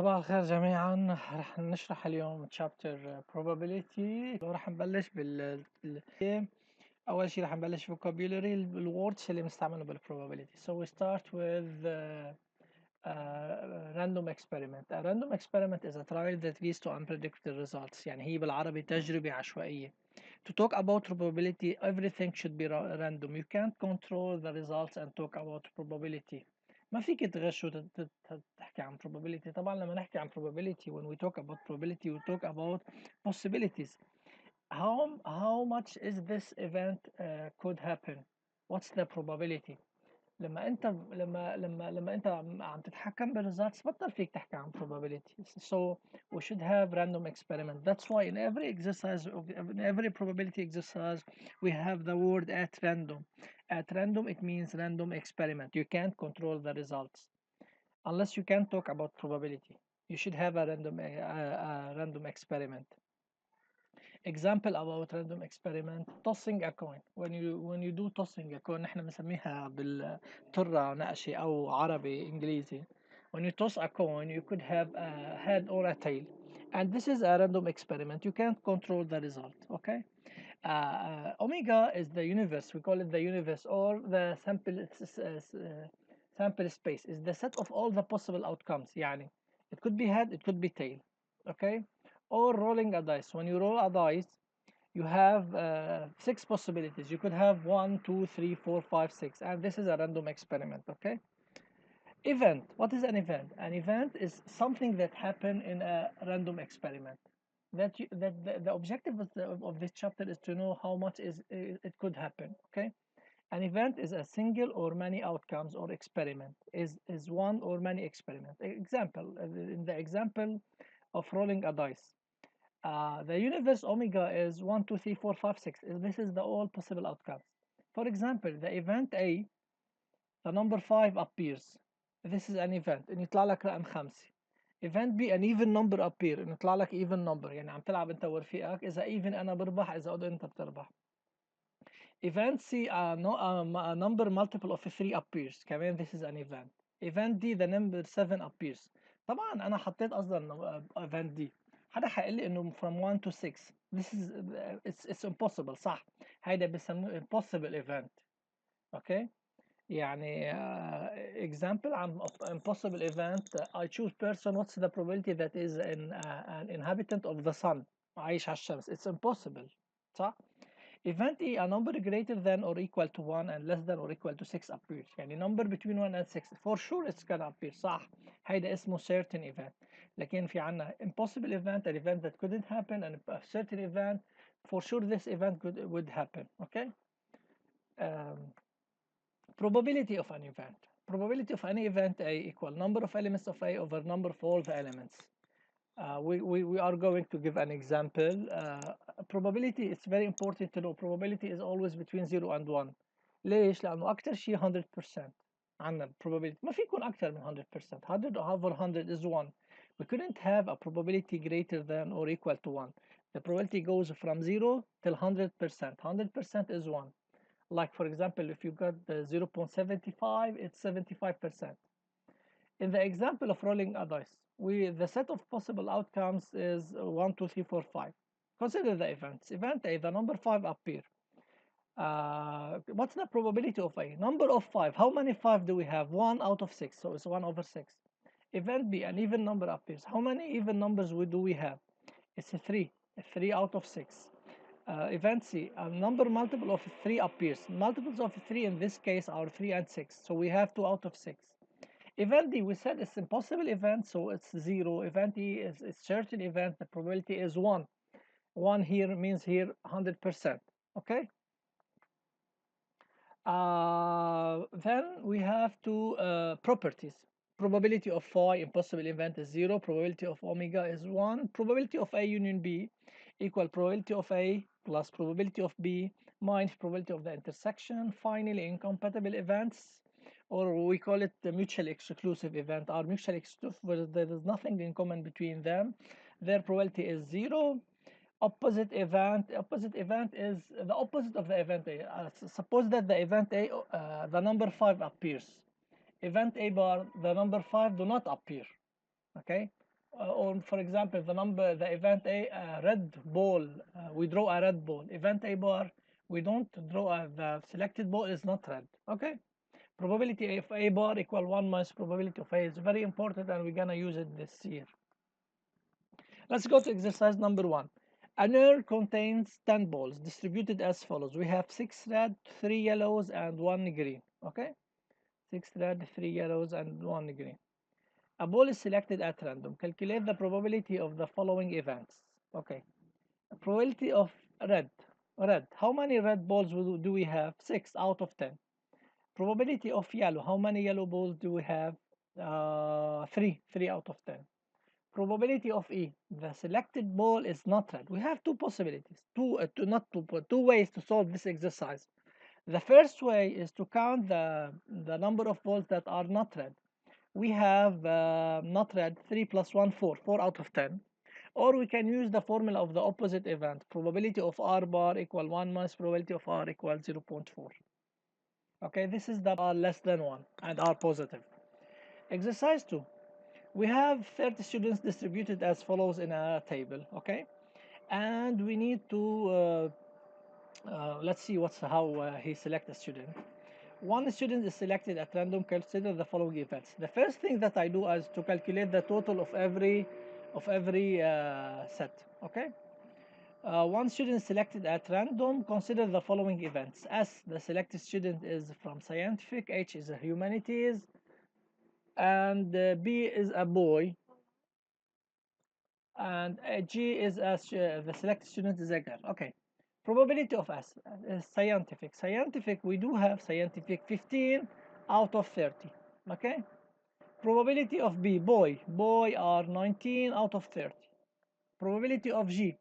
صباح الخير جميعا. رح نشرح اليوم chapter probability. ورح نبلش أول شيء رح نبلش vocabulary الwords اللي بنستعمله probability. So we start with random experiment. A random experiment is a trial that leads to unpredictable results. يعني هي بالعربي تجربة عشوائية. To talk about probability, everything should be random. You can't control the results and talk about probability. ما فيك تغش وتحكي عن probability. طبعا لما نحكي عن probability, when we talk about probability, we talk about possibilities. How much is this event could happen? What's the probability? لما انت عم تتحكم بالريزلتس بطل فيك تحكي عن probability. So we should have random experiment. That's why in every exercise in every probability exercise we have the word at random. At random it means random experiment. You can't control the results unless you can talk about probability. You should have a random experiment. Example about random experiment: tossing a coin. When you do tossing a coin, نحن بنسميها بالطرة نقشة أو عربي إنجليزي. When you toss a coin, you could have a head or a tail, and this is a random experiment. You can't control the result. Okay. Omega is the universe. We call it the universe, or the sample space is the set of all the possible outcomes. يعني it could be head, it could be tail. Okay. Or rolling a dice. When you roll a dice, you have 6 possibilities. You could have 1, 2, 3, 4, 5, 6, and this is a random experiment. Okay. Event. What is an event? An event is something that happened in a random experiment. The objective of this chapter is to know how much it could happen. Okay. An event is a single or many outcomes, or experiment is one or many experiment. Example, in the example of rolling a dice, the universe omega is 1, 2, 3, 4, 5, 6. This is the all possible outcomes. For example, the event A, the number 5 appears. This is an event إن يطلع لك رقم 5. Event B, an even number appear. إن يطلع لك even number. يعني عم تلعب أنت ورفيقك، إذا even أنا بربح، إذا odd أنت بتربح. Event C, a number multiple of 3 appears. كمان this is an event. Event D, the number 7 appears. طبعا أنا حطيت أصلا event D. حدا حيقول لي إنه from 1 to 6. This is it's impossible. صح. هيدا بسموه impossible event. Okay. يعني example of impossible event: I choose person. What's the probability that is an inhabitant of the sun? عايش على الشمس. It's impossible. صح. Event E, a number greater than or equal to 1 and less than or equal to 6 appears. يعني number between 1 and 6 for sure it's gonna appear. صح. هيدا اسمه certain event. لكن في عنا impossible event, an event that couldn't happen, and a certain event for sure this event would happen. Okay. Probability of an event. Probability of any event A equal number of elements of A over number of all the elements. We are going to give an example. Probability, it's very important to know probability is always between 0 and 1. ليش؟ لأنه أكتر شيء 100%. عندنا probability ما في يكون أكتر من 100%. 100 over 100 is 1. We couldn't have a probability greater than or equal to 1. The probability goes from 0 till 100%. 100% is 1. Like for example, if you got the 0.75, it's 75%. In the example of rolling a dice, the set of possible outcomes is 1, 2, 3, 4, 5. Consider the events. Event A, the number 5 appear. What's the probability of A? Number of 5. How many 5 do we have? 1 out of 6, so it's 1 over 6. Event B, an even number appears. How many even numbers do we have? It's a 3. 3 out of 6. Event C, a number multiple of 3 appears. Multiples of 3 in this case are 3 and 6, so we have 2 out of 6. Event D, we said it's impossible event, so it's 0. Event E is certain event, the probability is 1. 1 here means here 100%. Okay. Then we have two properties. Probability of phi, impossible event, is 0. Probability of omega is 1. Probability of A union B equal probability of A plus probability of B minus probability of the intersection. Finally, incompatible events, or we call it the mutually exclusive event, are mutually exclusive where there is nothing in common between them. Their probability is 0. Opposite event is the opposite of the event A. Suppose that the event A, the number 5 appears. Event A bar, the number 5 do not appear. Okay. or for example, the event A, red ball, we draw a red ball. Event A bar, we don't draw the selected ball is not red. Okay. Probability of A bar equal 1 minus probability of A is very important, and we're gonna use it this year. Let's go to exercise number 1. An air contains 10 balls distributed as follows. We have 6 red, 3 yellows, and 1 green. Okay, 6 red, 3 yellows, and 1 green. A ball is selected at random. Calculate the probability of the following events. Okay, probability of red. Red. How many red balls do we have? 6 out of 10. Probability of yellow. How many yellow balls do we have? 3. 3 out of 10. Probability of E. The selected ball is not red. We have two possibilities. Not two, but two ways to solve this exercise. The first way is to count the number of balls that are not red. We have not red 3 plus 1 4, 4 out of 10. Or we can use the formula of the opposite event. Probability of R bar equal 1 minus probability of R equal 0.4. Okay, this is the R less than 1 and R positive. Exercise 2. We have 30 students distributed as follows in a table. Okay, and we need to let's see how he select a student. One student is selected at random. Consider the following events. The first thing that I do is to calculate the total of every set. Okay, one student is selected at random. Consider the following events. S, the selected student is from scientific. H is a humanities, and B is a boy, and G is the selected student is a girl. Okay. Probability of S is scientific. Scientific, we do have scientific 15 out of 30. Okay. Probability of B, boy are 19 out of 30. Probability of G,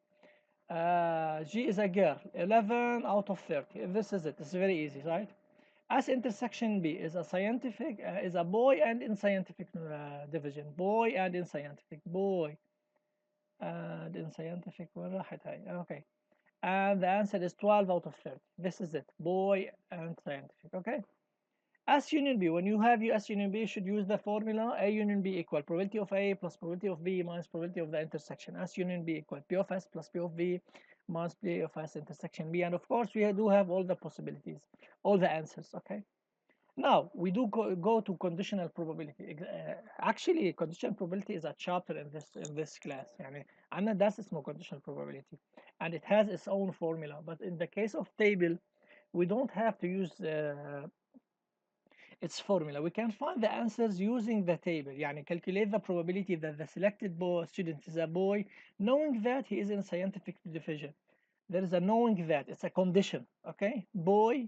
G is a girl, 11 out of 30. This is it. It's very easy, right? S intersection B is a scientific, is a boy and in scientific division. Boy and in scientific. Boy and in scientific. وين راحت هاي؟ Okay. And the answer is 12 out of 30. This is it. Boy and scientific. Okay. S union B. When you have S union B, you should use the formula A union B equal probability of A plus probability of B minus probability of the intersection. S union B equal P of S plus P of B minus P of S intersection B. And of course, we do have all the possibilities, all the answers. Okay. Now we do go to conditional probability. Actually, conditional probability is a chapter in this class. يعني عندنا درس اسمه conditional probability, and it has its own formula. But in the case of table, we don't have to use its formula. We can find the answers using the table. يعني calculate the probability that the selected student is a boy, knowing that he is in scientific division. There is a knowing that it's a condition. Okay, boy,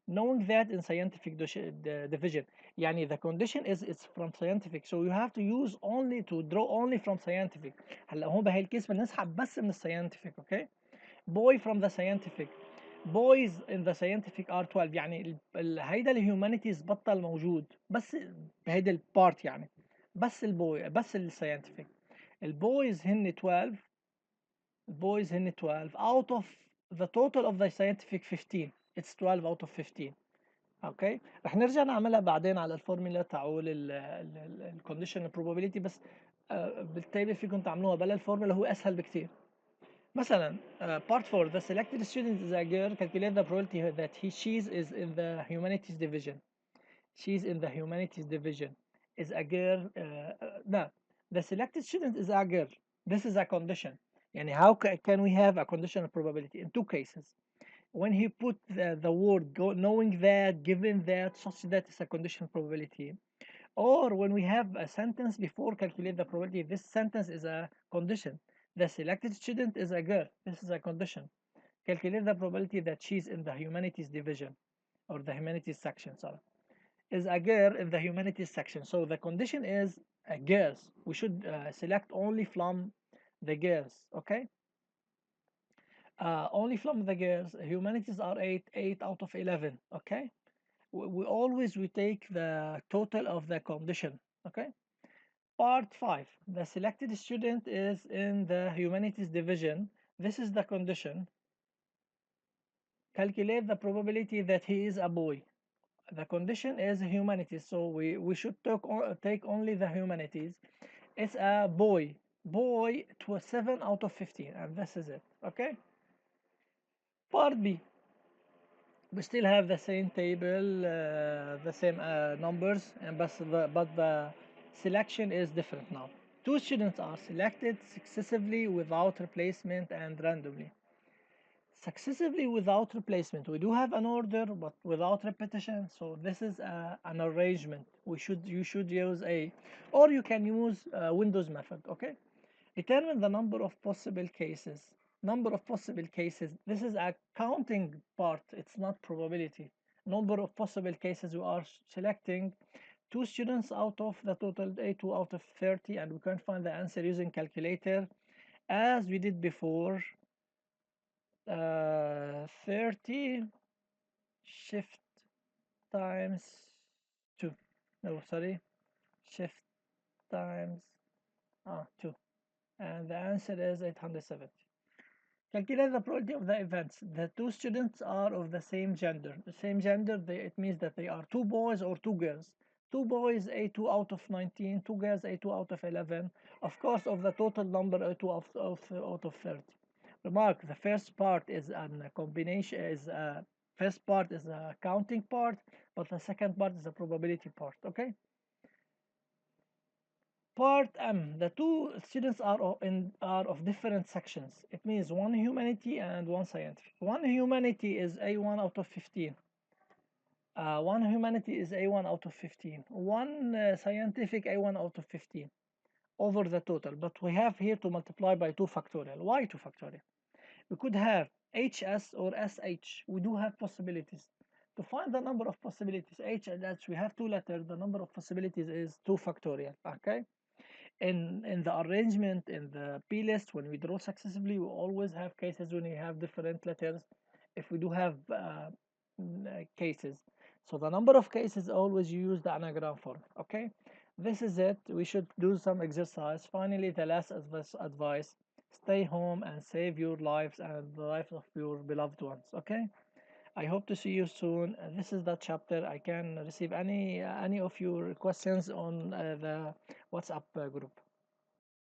knowing that in scientific division. يعني the condition is it's from scientific, so you have to use only to draw only from scientific. هلا هون بهي الكيس بنسحب بس من الساينتفك. Okay, boy from the scientific. boys in the scientific are 12. يعني هيدا الهيومانيتيز بطل موجود بس بهيدا البارت. يعني بس البوي بس الساينتفك. البويز هن 12. البويز هن 12 out of the total of the scientific 15. It's 12 out of 15. اوكي، رح نرجع نعملها بعدين على الفورمولا تاعول الكونديشن probability. بس بالتالي فيكم تعملوها بلا الفورمولا، هو اسهل بكثير. مثلا part 4, the selected student is a girl. Calculate the probability that she's is in the humanities division. She's in the humanities division is a girl. No, the selected student is a girl. This is a condition. يعني how can we have a conditional probability in two cases? When he put the word knowing that, given that, such that is a conditional probability. Or when we have a sentence before calculate the probability, this sentence is a condition. The selected student is a girl. This is a condition. Calculate the probability that she's in the humanities division or the humanities section, sorry, is a girl in the humanities section. So the condition is girls. We should select only from the girls. Okay. Only from the girls. Humanities are 8 out of 11. Okay. We take the total of the condition. Okay. Part 5. The selected student is in the humanities division. This is the condition. Calculate the probability that he is a boy. The condition is humanities, so we should take only the humanities. It's a boy. Boy to a 7 out of 15, and this is it. Okay. Part B. We still have the same table, the same numbers, and but the selection is different now. Two students are selected successively without replacement and randomly. Successively without replacement. We do have an order, but without repetition. So this is an arrangement. You should use a, or you can use Windows method. Okay. Determine the number of possible cases. Number of possible cases. This is a counting part. It's not probability. Number of possible cases we are selecting two students out of the total A2 out of 30, and we can find the answer using calculator as we did before. 30 shift times 2. No, sorry. Shift times 2. And the answer is 870. Calculate the probability of the events. The two students are of the same gender. The same gender, it means that they are two boys or two girls. Two boys, A2 out of 19. Two girls, A2 out of 11. Of course, of the total number, A2 out of 30. Remark, the first part is a combination, first part is a counting part, but the second part is a probability part, okay? Part M, the two students are of different sections. It means one humanity and one scientific. One humanity is A1 out of 15. One humanity is A1 out of 15. One scientific A1 out of 15 over the total. But we have here to multiply by 2 factorial. Why 2 factorial? We could have HS or SH. We do have possibilities. To find the number of possibilities, H and H, we have two letters. The number of possibilities is 2 factorial. Okay? In the arrangement in the P list, when we draw successively, we always have cases when we have different letters. If we do have cases, so the number of cases always use the anagram form. Okay, this is it. We should do some exercise. Finally, the last advice: stay home and save your lives and the lives of your beloved ones. Okay, I hope to see you soon. This is the chapter. I can receive any of your questions on the WhatsApp group.